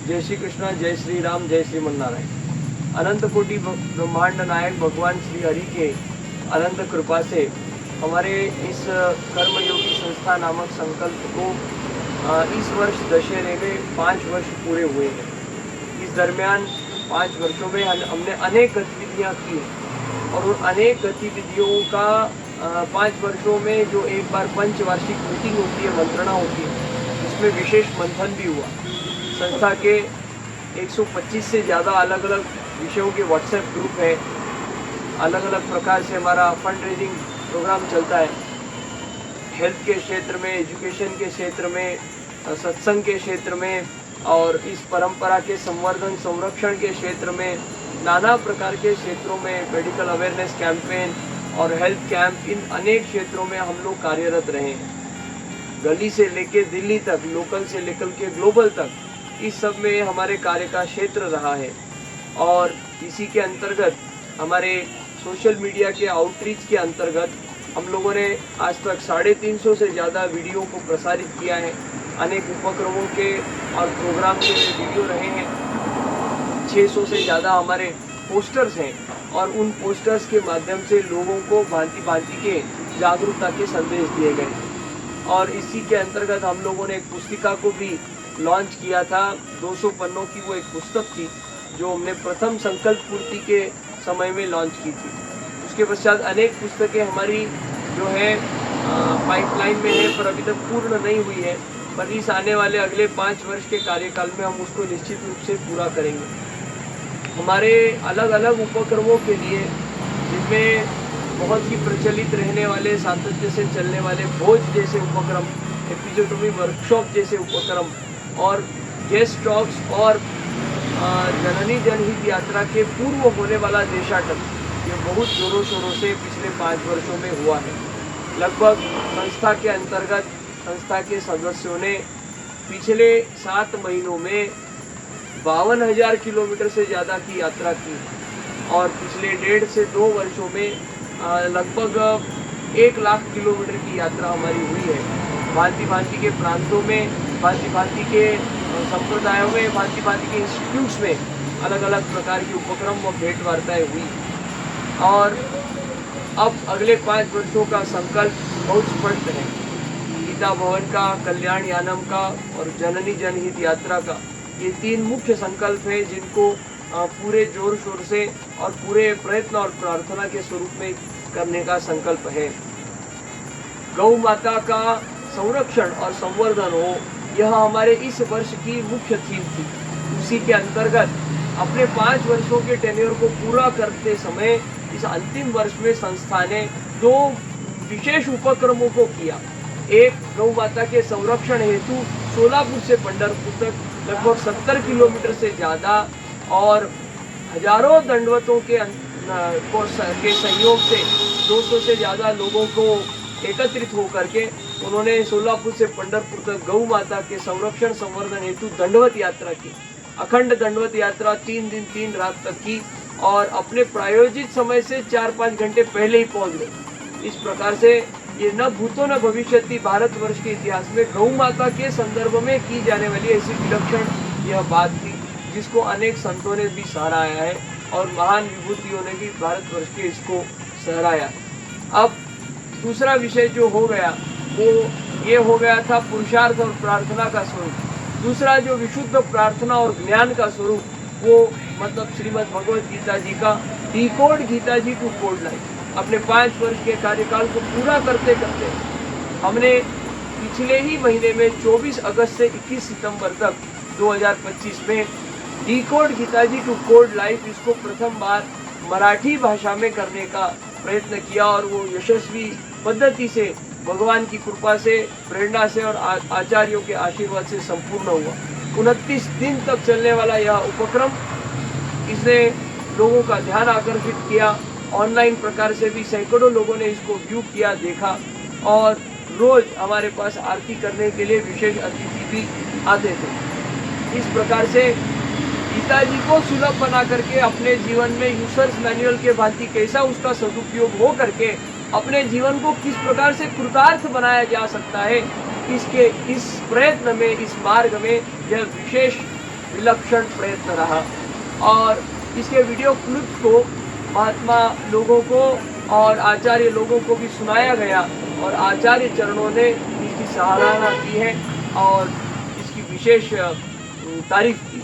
जय श्री कृष्ण, जय श्री राम, जय श्रीमन नारायण। अनंत कोटि ब्रह्मांड नायक भगवान श्री हरि के अनंत कृपा से हमारे इस कर्मयोगी संस्था नामक संकल्प को इस वर्ष दशहरे में 5 वर्ष पूरे हुए हैं। इस दरमियान 5 वर्षों में हमने अनेक गतिविधियाँ की और उन अनेक गतिविधियों का 5 वर्षों में जो एक बार पंचवार्षिक मीटिंग होती है, मंत्रणा होती है, उसमें विशेष मंथन भी हुआ। संस्था के 125 से ज़्यादा अलग अलग विषयों के व्हाट्सएप ग्रुप है। अलग अलग प्रकार से हमारा फंड रेजिंग प्रोग्राम चलता है। हेल्थ के क्षेत्र में, एजुकेशन के क्षेत्र में, सत्संग के क्षेत्र में और इस परंपरा के संवर्धन संरक्षण के क्षेत्र में, नाना प्रकार के क्षेत्रों में मेडिकल अवेयरनेस कैंपेन और हेल्थ कैंप, इन अनेक क्षेत्रों में हम लोग कार्यरत रहे हैं। गली से लेके दिल्ली तक, लोकल से लेकर के ग्लोबल तक, इस सब में हमारे कार्य का क्षेत्र रहा है। और इसी के अंतर्गत हमारे सोशल मीडिया के आउटरीच के अंतर्गत हम लोगों ने आज तक 350 से ज़्यादा वीडियो को प्रसारित किया है। अनेक उपक्रमों के और प्रोग्राम के वीडियो रहे हैं। 600 से ज़्यादा हमारे पोस्टर्स हैं और उन पोस्टर्स के माध्यम से लोगों को भांति भांति के जागरूकता के संदेश दिए गए। और इसी के अंतर्गत हम लोगों ने एक पुस्तिका को भी लॉन्च किया था। 200 पन्नों की वो एक पुस्तक थी जो हमने प्रथम संकल्प पूर्ति के समय में लॉन्च की थी। उसके पश्चात अनेक पुस्तकें हमारी जो है पाइपलाइन में है, पर अभी तक पूर्ण नहीं हुई है। पर इस आने वाले अगले 5 वर्ष के कार्यकाल में हम उसको निश्चित रूप से पूरा करेंगे। हमारे अलग अलग उपक्रमों के लिए, जिनमें बहुत ही प्रचलित रहने वाले, सातत्य से चलने वाले भोज जैसे उपक्रम, एपिजोटोमी वर्कशॉप जैसे उपक्रम और गेस्ट टॉक्स और जननी जनहित यात्रा के पूर्व होने वाला देशाटन, ये बहुत जोरों शोरों से पिछले 5 वर्षों में हुआ है। लगभग संस्था के अंतर्गत संस्था के सदस्यों ने पिछले 7 महीनों में 52,000 किलोमीटर से ज़्यादा की यात्रा की और पिछले 1.5 से 2 वर्षों में लगभग 1 लाख किलोमीटर की यात्रा हमारी हुई है। भांति भांति के प्रांतों में, भांति भांति के संप्रदायों में, भांति भांति के इंस्टीट्यूट्स में अलग अलग प्रकार की उपक्रम व भेंट वार्ताएँ हुई। और अब अगले 5 वर्षों का संकल्प बहुत स्पष्ट है। गीता भवन का, कल्याण यानम का और जननी जनहित यात्रा का, ये 3 मुख्य संकल्प हैं जिनको पूरे जोर शोर से और पूरे प्रयत्न और प्रार्थना के स्वरूप में करने का संकल्प है। गौ माता का संरक्षण और संवर्धन हो, यह हमारे इस वर्ष की मुख्य थीम थी। उसी के अंतर्गत अपने 5 वर्षों के टेन्योर को पूरा करते समय इस अंतिम वर्ष में संस्था ने 2 विशेष उपक्रमों को किया। एक, गौ माता के संरक्षण हेतु सोलापुर से पंढरपुर तक लगभग 70 किलोमीटर से ज़्यादा और हजारों दंडवतों के सहयोग से 200 से ज़्यादा लोगों को एकत्रित होकर के उन्होंने सोलापुर से पंढरपुर तक गौ माता के संरक्षण संवर्धन हेतु दंडवत यात्रा की। अखंड दंडवत यात्रा 3 दिन 3 रात तक की और अपने प्रायोजित समय से 4-5 घंटे पहले ही पहुंच गए। इस प्रकार से ये न भूतो न भविष्यति भारतवर्ष के इतिहास में गौ माता के संदर्भ में की जाने वाली ऐसी विलक्षण यह बात थी, जिसको अनेक संतों ने भी सराहाया है और महान विभूतियों ने भी भारतवर्ष के इसको सराहाया। अब दूसरा विषय जो हो गया वो ये हो गया था पुरुषार्थ और प्रार्थना का स्वरूप। दूसरा जो विशुद्ध प्रार्थना और ज्ञान का स्वरूप, वो मतलब श्रीमद् भगवद गीता जी का decode Gita ji to code life. अपने 5 वर्ष के कार्यकाल को पूरा करते करते हमने पिछले ही महीने में 24 अगस्त से 21 सितंबर तक 2025 में decode Gita ji to code life, इसको प्रथम बार मराठी भाषा में करने का प्रयत्न किया और वो यशस्वी पद्धति से भगवान की कृपा से, प्रेरणा से और आचार्यों के आशीर्वाद से संपूर्ण हुआ। 29 दिन तक चलने वाला यह उपक्रम, इसने लोगों का ध्यान आकर्षित किया। ऑनलाइन प्रकार से भी सैकड़ों लोगों ने इसको व्यू किया, देखा और रोज हमारे पास आरती करने के लिए विशेष अतिथि भी आते थे। इस प्रकार से गीता जी को सुलभ बना करके अपने जीवन में यूजर्स मैनुअल के भांति कैसा उसका सदुपयोग हो करके अपने जीवन को किस प्रकार से कृतार्थ बनाया जा सकता है, इसके इस प्रयत्न में, इस मार्ग में यह विशेष विलक्षण प्रयत्न रहा और इसके वीडियो क्लिप को महात्मा लोगों को और आचार्य लोगों को भी सुनाया गया और आचार्य चरणों ने इसकी सराहना की है और इसकी विशेष तारीफ की।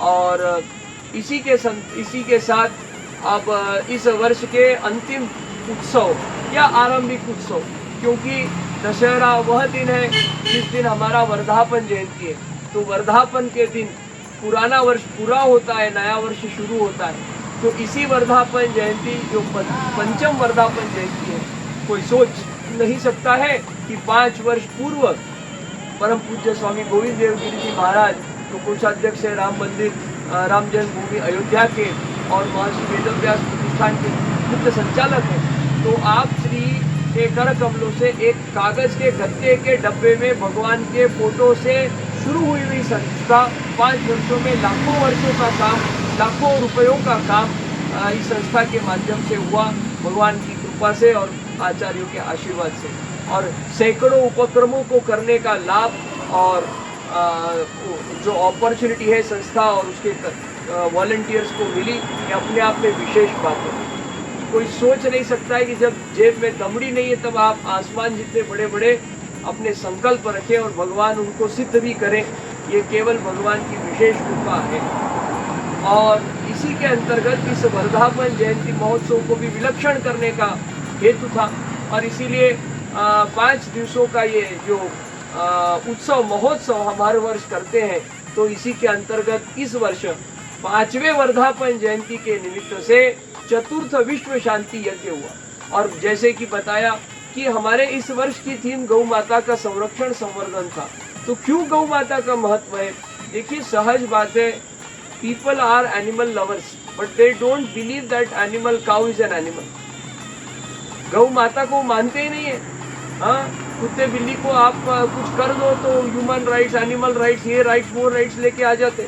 और इसी के साथ अब इस वर्ष के अंतिम उत्सव या आरंभिक उत्सव, क्योंकि दशहरा वह दिन है जिस दिन हमारा वर्धापन जयंती है, तो वर्धापन के दिन पुराना वर्ष पूरा होता है, नया वर्ष शुरू होता है। तो इसी वर्धापन जयंती जो पंचम वर्धापन जयंती है, कोई सोच नहीं सकता है कि 5 वर्ष पूर्व परम पूज्य स्वामी गोविंद देवगिरी जी महाराज जो कोषाध्यक्ष है राम मंदिर राम जन्मभूमि अयोध्या के और महर्षि वेदव्यास प्रतिष्ठान के मुख्य संचालक हैं, तो आप श्री के कर कमलों से एक कागज के गत्ते के डब्बे में भगवान के फोटो से शुरू हुई संस्था 5 वर्षों में लाखों वर्षों का काम, लाखों रुपयों का काम इस संस्था के माध्यम से हुआ, भगवान की कृपा से और आचार्यों के आशीर्वाद से, और सैकड़ों उपक्रमों को करने का लाभ और जो अपॉर्चुनिटी है संस्था और उसके वॉलंटियर्स को मिली, ये अपने आप में विशेष बात है। कोई सोच नहीं सकता है कि जब जेब में दमड़ी नहीं है तब आप आसमान जितने बड़े बड़े अपने संकल्प रखें और भगवान उनको सिद्ध भी करें, ये केवल भगवान की विशेष कृपा है। और इसी के अंतर्गत इस वर्धापन जयंती महोत्सव को भी विलक्षण करने का हेतु था और इसीलिए 5 दिवसों का ये जो उत्सव महोत्सव हम हर वर्ष करते हैं, तो इसी के अंतर्गत इस वर्ष 5वें वर्धापन जयंती के निमित्त से चतुर्थ विश्व शांति यज्ञ हुआ। और जैसे कि बताया कि हमारे इस वर्ष की थीम गौ माता का संरक्षण संवर्धन था, तो क्यों गौ माता का महत्व है? देखिए, सहज बात है, people are animal lovers but they don't believe that animal cow is an animal. गौ माता को मानते ही नहीं है। हाँ, कुत्ते बिल्ली को आप कुछ कर दो तो ह्यूमन राइट्स, एनिमल राइट्स, ये राइट्स वो राइट्स लेके आ जाते,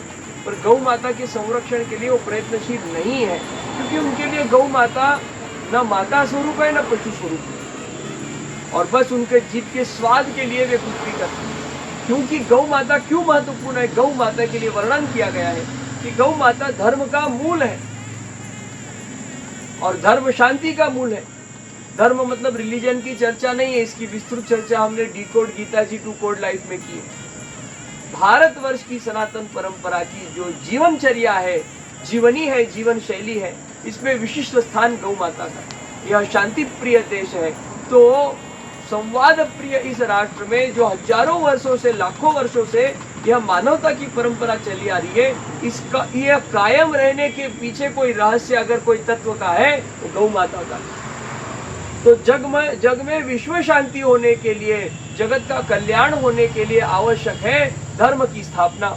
पर गौ माता के संरक्षण के लिए वो प्रयत्नशील नहीं है, क्योंकि उनके लिए गौ माता न माता स्वरूप है न पशु स्वरूप है, और बस उनके जीभ के स्वाद के लिए वे कुछ भी करते हैं। क्योंकि गौ माता क्यों महत्वपूर्ण है? गौ माता के लिए वर्णन किया गया है कि गौ माता धर्म का मूल है और धर्म शांति का मूल है। धर्म मतलब रिलीजन की चर्चा नहीं है, इसकी विस्तृत चर्चा हमने decode Gita ji to code life में की है। भारतवर्ष की सनातन परंपरा की जो जीवनचर्या है, जीवनी है, जीवन शैली है, इसमें विशिष्ट स्थान गौ माता का। यह शांति प्रिय देश है, तो संवाद प्रिय इस राष्ट्र में जो हजारों वर्षों से, लाखों वर्षों से यह मानवता की परंपरा चली आ रही है, इसका यह कायम रहने के पीछे कोई रहस्य अगर कोई तत्व का है तो गौ माता का। तो जग में विश्व शांति होने के लिए, जगत का कल्याण होने के लिए आवश्यक है धर्म की स्थापना।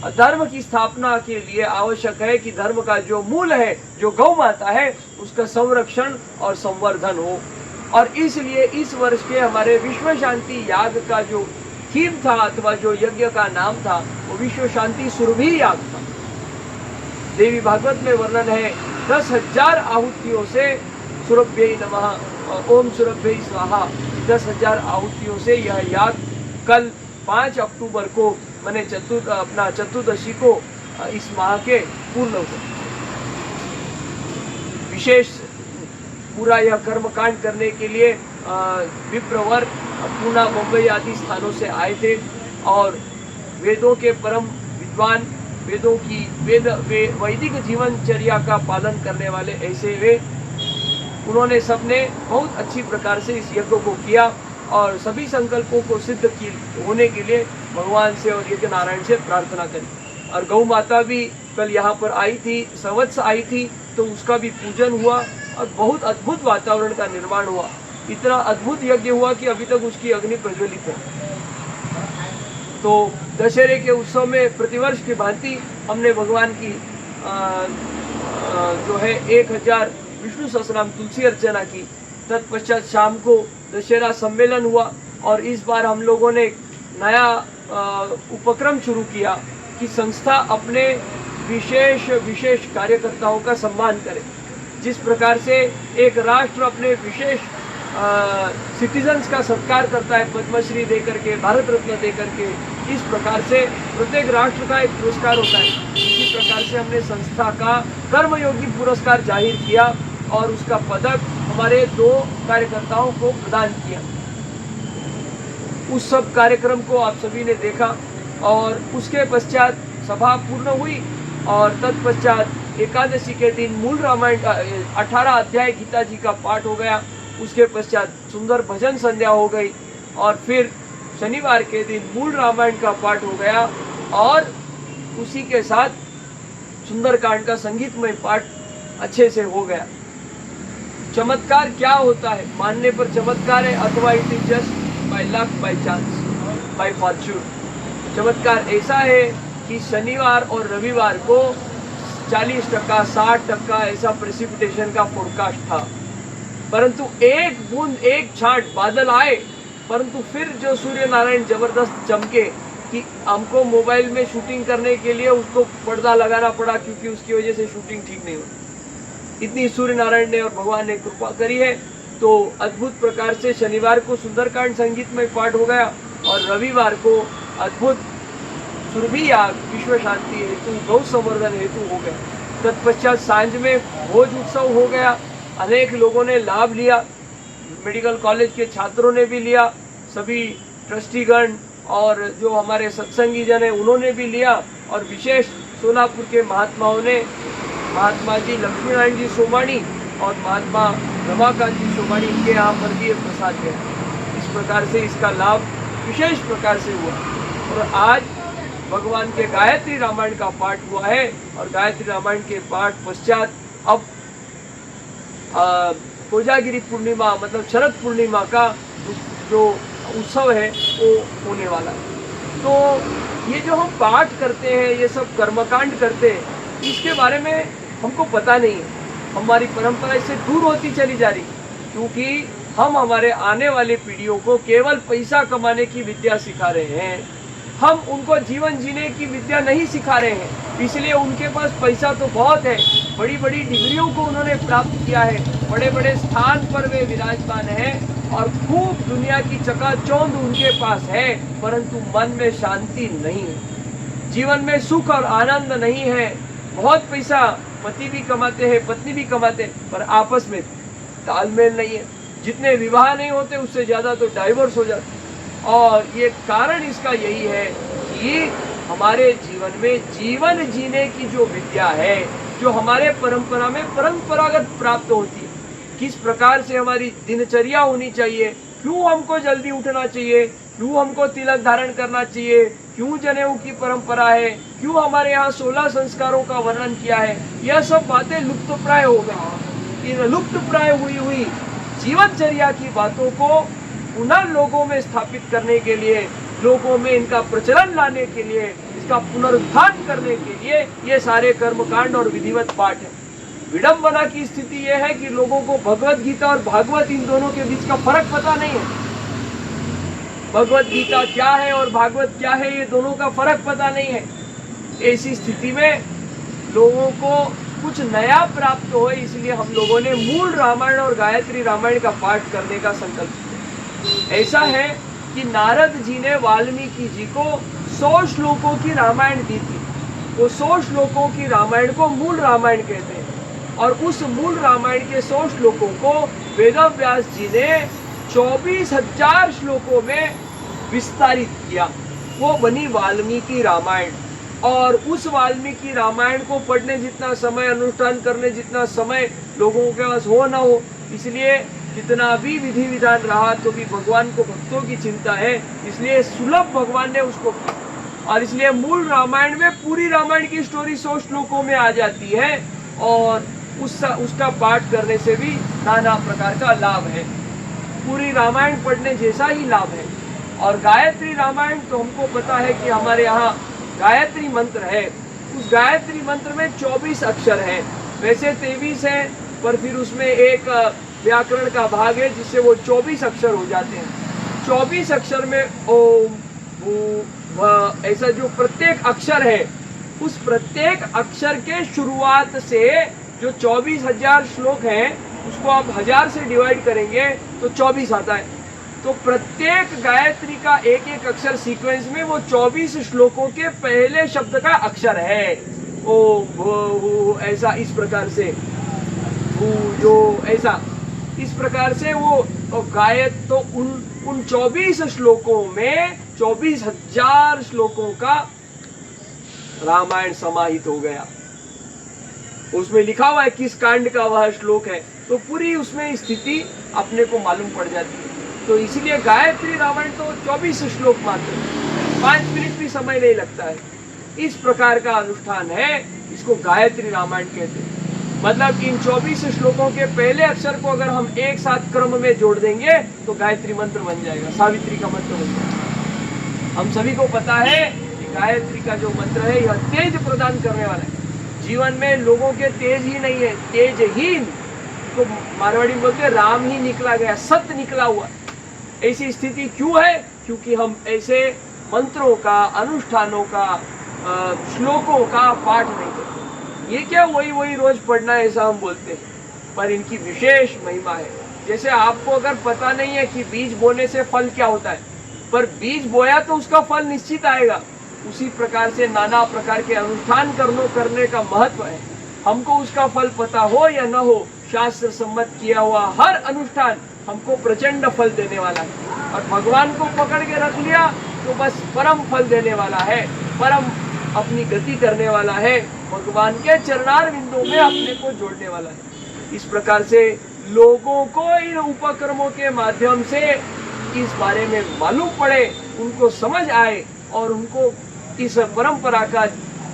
धर्म की स्थापना के लिए आवश्यक है कि धर्म का जो मूल है, जो गौ माता है, उसका संरक्षण और संवर्धन हो। और इसलिए इस वर्ष के हमारे विश्व शांति याग का जो थीम था अथवा जो यज्ञ का नाम था, वो विश्व शांति सुरभि याग था। देवी भागवत में वर्णन है 10,000 आहुतियों से सुरभ्यै नमः, ओम सुरभ्यै स्वाहा, 10,000 आहुतियों से यह याग कल 5 अक्टूबर को मैंने चतुर्दशी को इस माह के पूर्ण हो। विशेष पूरा यह कर्मकांड करने के लिए विप्रवर पूना, मुंबई आदि स्थानों से आए थे और वेदों के परम विद्वान, वेदों की वैदिक जीवनचर्या का पालन करने वाले ऐसे वे, उन्होंने सबने बहुत अच्छी प्रकार से इस यज्ञ को किया और सभी संकल्पों को सिद्ध होने के लिए भगवान से और यज्ञ नारायण से प्रार्थना करी। और गौ माता भी कल यहाँ पर आई थी, संवत्स आई थी, तो उसका भी पूजन हुआ और बहुत अद्भुत वातावरण का निर्माण हुआ। इतना अद्भुत यज्ञ हुआ कि अभी तक उसकी अग्नि प्रज्वलित है। तो दशहरे के उत्सव में प्रतिवर्ष की भांति हमने भगवान की जो है 1000 विष्णु सहस्रनाम तुलसी अर्चना की। तत्पश्चात शाम को दशहरा सम्मेलन हुआ और इस बार हम लोगों ने नया उपक्रम शुरू किया कि संस्था अपने विशेष कार्यकर्ताओं का सम्मान करे। जिस प्रकार से एक राष्ट्र अपने विशेष सिटीजन्स का सत्कार करता है पद्मश्री दे करके, भारत रत्न दे करके। इस प्रकार से प्रत्येक राष्ट्र का एक पुरस्कार होता है। इसी प्रकार से हमने संस्था का कर्मयोगी पुरस्कार जाहिर किया और उसका पदक हमारे 2 कार्यकर्ताओं को प्रदान किया। उस सब कार्यक्रम को आप सभी ने देखा और उसके पश्चात सभा पूर्ण हुई और तत्पश्चात एकादशी के दिन मूल रामायण 18 अध्याय गीता जी का पाठ हो गया। उसके पश्चात सुंदर भजन संध्या हो गई और फिर शनिवार के दिन मूल रामायण का पाठ हो गया और उसी के साथ सुंदरकांड का संगीतमय पाठ अच्छे से हो गया। चमत्कार क्या होता है? मानने पर चमत्कार है अथवा it is just by luck, by chance, by fortune. चमत्कार ऐसा है कि शनिवार और रविवार को 40%, 60% ऐसा प्रेसिपिटेशन का फोरकास्ट था, परंतु एक बूंद, एक छांट बादल आए, परंतु फिर जो सूर्य नारायण जबरदस्त चमके कि हमको मोबाइल में शूटिंग करने के लिए उसको पर्दा लगाना पड़ा, क्योंकि उसकी वजह से शूटिंग ठीक नहीं हुई। इतनी सूर्य नारायण ने और भगवान ने कृपा करी है। तो अद्भुत प्रकार से शनिवार को सुंदरकांड संगीत में पाठ हो गया और रविवार को अद्भुत सुरभि याग विश्व शांति हेतु, गौ संवर्धन हेतु हो गया। तत्पश्चात सांझ में भोज उत्सव हो गया। अनेक लोगों ने लाभ लिया, मेडिकल कॉलेज के छात्रों ने भी लिया, सभी ट्रस्टीगण और जो हमारे सत्संगी जन हैं उन्होंने भी लिया और विशेष सोलापुर के महात्माओं ने, महात्मा जी लक्ष्मीनारायण जी सोमानी और महात्मा रमाकांत जी सोमानी, इनके यहाँ पर भी प्रसाद गया। इस प्रकार से इसका लाभ विशेष प्रकार से हुआ और आज भगवान के गायत्री रामायण का पाठ हुआ है और गायत्री रामायण के पाठ पश्चात अब कोजागिरी पूर्णिमा मतलब शरद पूर्णिमा का जो उत्सव है वो होने वाला है। तो ये जो हम पाठ करते हैं, ये सब कर्मकांड करते हैं, इसके बारे में हमको पता नहीं है। हमारी परंपरा इससे दूर होती चली जा रही, क्योंकि हम हमारे आने वाले पीढ़ियों को केवल पैसा कमाने की विद्या सिखा रहे हैं। हम उनको जीवन जीने की विद्या नहीं सिखा रहे हैं। इसलिए उनके पास पैसा तो बहुत है, बड़ी बड़ी डिग्रियों को उन्होंने प्राप्त किया है, बड़े बड़े स्थान पर वे विराजमान हैं और खूब दुनिया की चकाचौंध उनके पास है, परंतु मन में शांति नहीं है, जीवन में सुख और आनंद नहीं है। बहुत पैसा पति भी कमाते हैं, पत्नी भी कमाते हैं, पर आपस में तालमेल नहीं है। जितने विवाह नहीं होते उससे ज़्यादा तो डाइवोर्स हो जाते। और ये कारण इसका यही है कि हमारे जीवन में जीवन जीने की जो विद्या है, जो हमारे परंपरा में परंपरागत प्राप्त होती है, किस प्रकार से हमारी दिनचर्या होनी चाहिए, क्यों हमको जल्दी उठना चाहिए, क्यों हमको तिलक धारण करना चाहिए, क्यों जनेऊ की परंपरा है, क्यों हमारे यहाँ 16 संस्कारों का वर्णन किया है, यह सब बातें लुप्तप्राय हो गई। इन लुप्तप्राय हुई जीवनचर्या की बातों को पुनः लोगों में स्थापित करने के लिए, लोगों में इनका प्रचलन लाने के लिए, इसका पुनरुत्थान करने के लिए ये सारे कर्मकांड और विधिवत पाठ है। विडंबना की स्थिति यह है कि लोगों को भगवत गीता और भागवत, इन दोनों के बीच का फर्क पता नहीं है। भगवत गीता क्या है और भागवत क्या है, ये दोनों का फर्क पता नहीं है। ऐसी स्थिति में लोगों को कुछ नया प्राप्त हो, इसलिए हम लोगों ने मूल रामायण और गायत्री रामायण का पाठ करने का संकल्प किया। ऐसा है कि नारद जी ने वाल्मीकि जी को 100 श्लोकों की रामायण दी थी। वो 100 श्लोकों की रामायण को मूल रामायण कहते हैं और उस मूल रामायण के 100 श्लोकों को वेदव्यास जी ने 24,000 श्लोकों में विस्तारित किया। वो बनी वाल्मीकि रामायण। और उस वाल्मीकि रामायण को पढ़ने जितना समय, अनुष्ठान करने जितना समय लोगों के पास हो ना हो, इसलिए कितना भी विधि विधान रहा तो भी भगवान को भक्तों की चिंता है, इसलिए सुलभ भगवान ने उसको किया। और इसलिए मूल रामायण में पूरी रामायण की स्टोरी 100 श्लोकों में आ जाती है और उसका पाठ करने से भी नाना प्रकार का लाभ है। पूरी रामायण पढ़ने जैसा ही लाभ है। और गायत्री रामायण तो हमको पता है कि हमारे यहाँ गायत्री मंत्र है। उस गायत्री मंत्र में 24 अक्षर हैं, वैसे 23 हैं, पर फिर उसमें एक व्याकरण का भाग है जिससे वो 24 अक्षर हो जाते हैं। 24 अक्षर में ओम भू व ऐसा जो प्रत्येक अक्षर है, उस प्रत्येक अक्षर के शुरुआत से जो 24,000 श्लोक हैं उसको आप 1000 से डिवाइड करेंगे तो 24 आता है। तो प्रत्येक गायत्री का एक एक अक्षर सीक्वेंस में वो 24 श्लोकों के पहले शब्द का अक्षर है। ओम भू ऐसा, इस प्रकार से भू जो ऐसा, इस प्रकार से वो गायत तो उन 24 श्लोकों में 24,000 श्लोकों का रामायण समाहित हो गया। उसमें लिखा हुआ है किस कांड का वह श्लोक है, तो पूरी उसमें स्थिति अपने को मालूम पड़ जाती है। तो इसीलिए गायत्री रामायण तो 24 श्लोक मात्र, 5 मिनट भी समय नहीं लगता है। इस प्रकार का अनुष्ठान है, इसको गायत्री रामायण कहते हैं। मतलब इन 24 श्लोकों के पहले अक्षर को अगर हम एक साथ क्रम में जोड़ देंगे तो गायत्री मंत्र बन जाएगा, सावित्री का मंत्र बन जाएगा। हम सभी को पता है कि गायत्री का जो मंत्र है यह तेज प्रदान करने वाला है। जीवन में लोगों के तेज ही नहीं है, तेजहीन तो मारवाड़ी में बोलते राम ही निकला गया, सत्य निकला हुआ। ऐसी स्थिति क्यों है? क्योंकि हम ऐसे मंत्रों का, अनुष्ठानों का, श्लोकों का पाठ नहीं करते। ये क्या वही रोज पढ़ना है ऐसा हम बोलते हैं, पर इनकी विशेष महिमा है। जैसे आपको अगर पता नहीं है कि बीज बोने से फल क्या होता है, पर बीज बोया तो उसका फल निश्चित आएगा। उसी प्रकार से नाना प्रकार के अनुष्ठान करने का महत्व है। हमको उसका फल पता हो या न हो, शास्त्र सम्मत किया हुआ हर अनुष्ठान हमको प्रचंड फल देने वाला है। और भगवान को पकड़ के रख लिया तो बस परम फल देने वाला है, परम अपनी गति करने वाला है, भगवान के चरणार बिंदु में अपने को जोड़ने वाला है। इस प्रकार से लोगों को इन उपक्रमों के माध्यम से इस बारे में मालूम पड़े, उनको समझ आए और उनको इस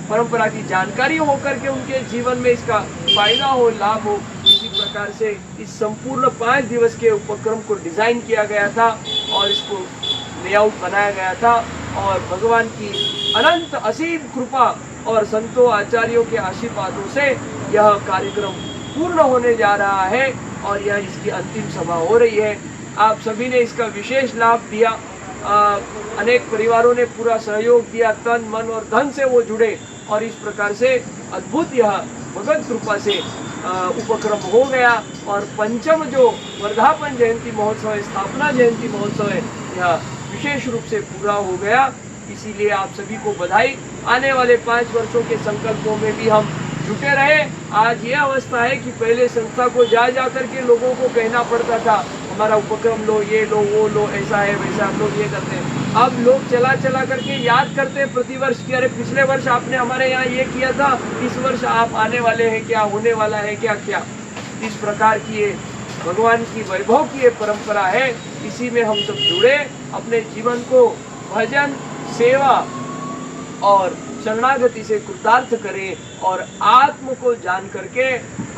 परंपरा की जानकारी होकर के उनके जीवन में इसका फायदा हो, लाभ हो। इसी प्रकार से इस संपूर्ण 5 दिवस के उपक्रम को डिजाइन किया गया था और इसको लेआउट बनाया गया था। और भगवान की अनंत असीम कृपा और संतों आचार्यों के आशीर्वादों से यह कार्यक्रम पूर्ण होने जा रहा है और यह इसकी अंतिम सभा हो रही है। आप सभी ने इसका विशेष लाभ दिया, अनेक परिवारों ने पूरा सहयोग दिया, तन मन और धन से वो जुड़े और इस प्रकार से अद्भुत यह भगवत कृपा से उपक्रम हो गया। और पंचम जो वर्धापन जयंती महोत्सव है, स्थापना जयंती महोत्सव है, यह विशेष रूप से पूरा हो गया। इसीलिए आप सभी को बधाई। आने वाले 5 वर्षों के संकल्पों में भी हम जुटे रहे। आज ये अवस्था है कि पहले संस्था को जा करके लोगों को कहना पड़ता था हमारा उपक्रम लो, ये लो, वो लो, ऐसा है वैसा, हम लोग ये करते हैं। अब लोग चला करके याद करते हैं प्रतिवर्ष कि अरे पिछले वर्ष आपने हमारे यहाँ ये किया था, इस वर्ष आप आने वाले हैं क्या, होने वाला है क्या। इस प्रकार की ये भगवान की वैभव की ये परंपरा है। इसी में हम सब जुड़े, अपने जीवन को भजन, सेवा और शरणागति से कृतार्थ करें और आत्म को जान करके,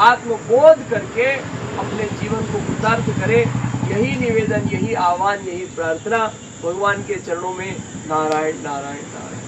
आत्मबोध करके अपने जीवन को कृतार्थ करें। यही निवेदन, यही आह्वान, यही प्रार्थना भगवान के चरणों में। नारायण नारायण नारायण।